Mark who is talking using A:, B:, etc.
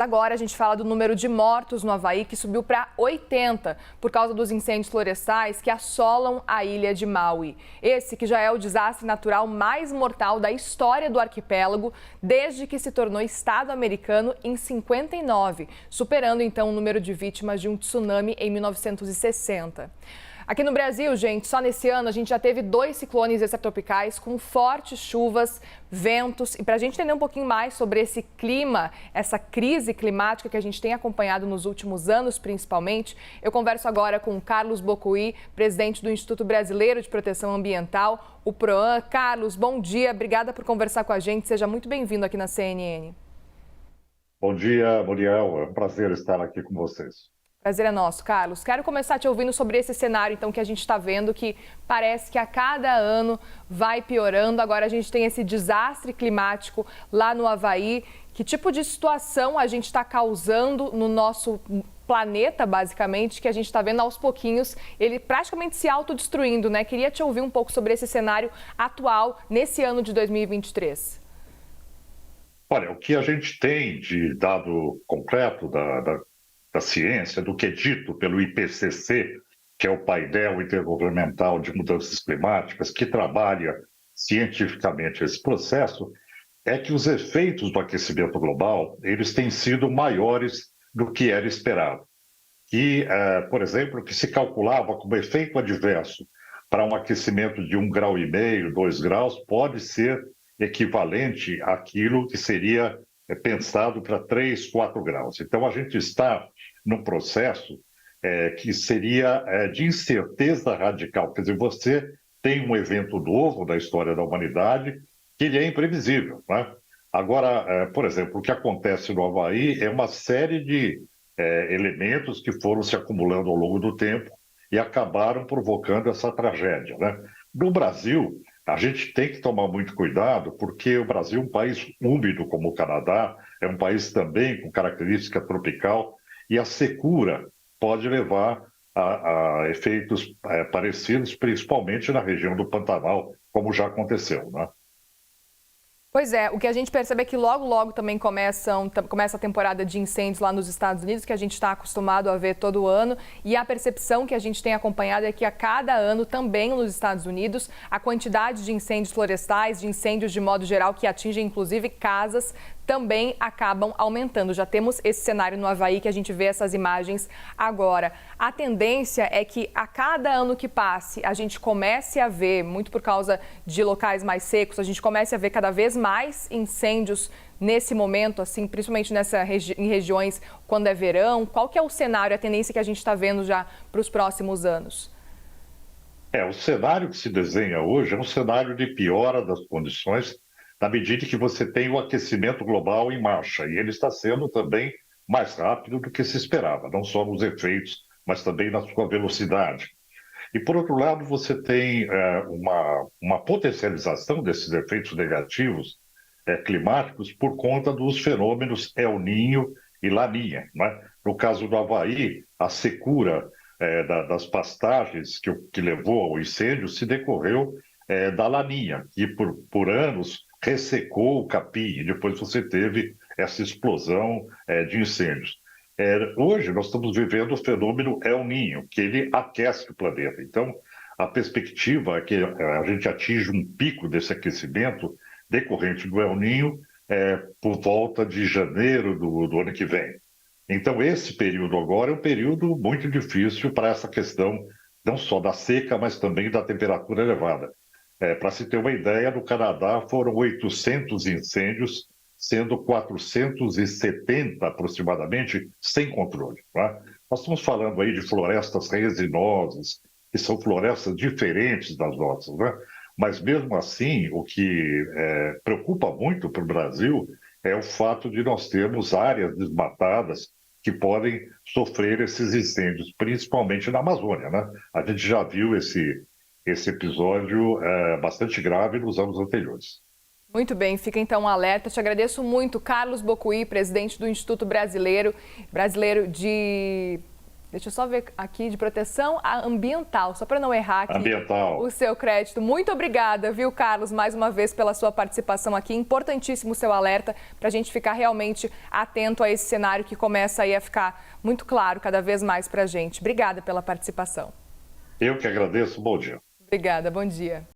A: Agora a gente fala do número de mortos no Havaí, que subiu para 80 por causa dos incêndios florestais que assolam a ilha de Maui. Esse que já é o desastre natural mais mortal da história do arquipélago desde que se tornou Estado americano em 59, superando então o número de vítimas de um tsunami em 1960. Aqui no Brasil, gente, só nesse ano a gente já teve 2 ciclones extratropicais com fortes chuvas, ventos. E para a gente entender um pouquinho mais sobre esse clima, essa crise climática que a gente tem acompanhado nos últimos anos, principalmente, eu converso agora com o Carlos Bocuí, presidente do Instituto Brasileiro de Proteção Ambiental, o PROAM. Carlos, bom dia, obrigada por conversar com a gente, seja muito bem-vindo aqui na CNN.
B: Bom dia, Muriel. É um prazer estar aqui com vocês.
A: Prazer é nosso, Carlos. Quero começar te ouvindo sobre esse cenário, então, que a gente está vendo, que parece que a cada ano vai piorando. Agora a gente tem esse desastre climático lá no Havaí. Que tipo de situação a gente está causando no nosso planeta, basicamente, que a gente está vendo aos pouquinhos, ele praticamente se autodestruindo, né? Queria te ouvir um pouco sobre esse cenário atual nesse ano de 2023.
B: Olha, o que a gente tem de dado concreto da ciência, do que é dito pelo IPCC, que é o painel intergovernamental de mudanças climáticas, que trabalha cientificamente esse processo, é que os efeitos do aquecimento global, eles têm sido maiores do que era esperado. E, por exemplo, que se calculava como efeito adverso para um aquecimento de 1,5 graus, 2 graus, pode ser equivalente àquilo que seria pensado para 3, 4 graus. Então, a gente está num processo que seria de incerteza radical. Quer dizer, você tem um evento novo da história da humanidade que ele é imprevisível, né? Agora, por exemplo, o que acontece no Havaí é uma série de elementos que foram se acumulando ao longo do tempo e acabaram provocando essa tragédia, né? No Brasil, a gente tem que tomar muito cuidado, porque o Brasil é um país úmido como o Canadá, é um país também com característica tropical, e a secura pode levar a efeitos parecidos, principalmente na região do Pantanal, como já aconteceu, né?
A: Pois é, o que a gente percebe é que logo também começa a temporada de incêndios lá nos Estados Unidos, que a gente está acostumado a ver todo ano, e a percepção que a gente tem acompanhado é que a cada ano também nos Estados Unidos a quantidade de incêndios florestais, de incêndios de modo geral que atingem inclusive casas, também acabam aumentando. Já temos esse cenário no Havaí que a gente vê essas imagens agora. A tendência é que a cada ano que passe a gente comece a ver, muito por causa de locais mais secos, a gente comece a ver cada vez mais incêndios nesse momento, assim, principalmente em regiões quando é verão. Qual que é o cenário, a tendência que a gente está vendo já para os próximos anos?
B: O cenário que se desenha hoje é um cenário de piora das condições na medida que você tem o aquecimento global em marcha, e ele está sendo também mais rápido do que se esperava, não só nos efeitos, mas também na sua velocidade. E, por outro lado, você tem uma potencialização desses efeitos negativos climáticos por conta dos fenômenos El Niño e Laninha, né? No caso do Havaí, a secura das pastagens que levou ao incêndio se decorreu da Laninha, que por anos ressecou o capim, e depois você teve essa explosão de incêndios. Hoje nós estamos vivendo o fenômeno El Niño, que ele aquece o planeta. Então, a perspectiva é que a gente atinja um pico desse aquecimento decorrente do El Niño por volta de janeiro do ano que vem. Então, esse período agora é um período muito difícil para essa questão, não só da seca, mas também da temperatura elevada. Para se ter uma ideia, no Canadá foram 800 incêndios, sendo 470 aproximadamente sem controle, né? Nós estamos falando aí de florestas resinosas, que são florestas diferentes das nossas, né? Mas mesmo assim, o que preocupa muito para o Brasil é o fato de nós termos áreas desmatadas que podem sofrer esses incêndios, principalmente na Amazônia, né? A gente já viu esse episódio bastante grave nos anos anteriores.
A: Muito bem, fica então um alerta. Te agradeço muito, Carlos Bocuí, presidente do Instituto Brasileiro de Deixa eu só ver aqui, de proteção ambiental, só para não errar aqui o seu crédito. Muito obrigada, viu, Carlos, mais uma vez pela sua participação aqui. Importantíssimo o seu alerta para a gente ficar realmente atento a esse cenário que começa aí a ficar muito claro cada vez mais para a gente. Obrigada pela participação.
B: Eu que agradeço. Bom dia.
A: Obrigada, bom dia.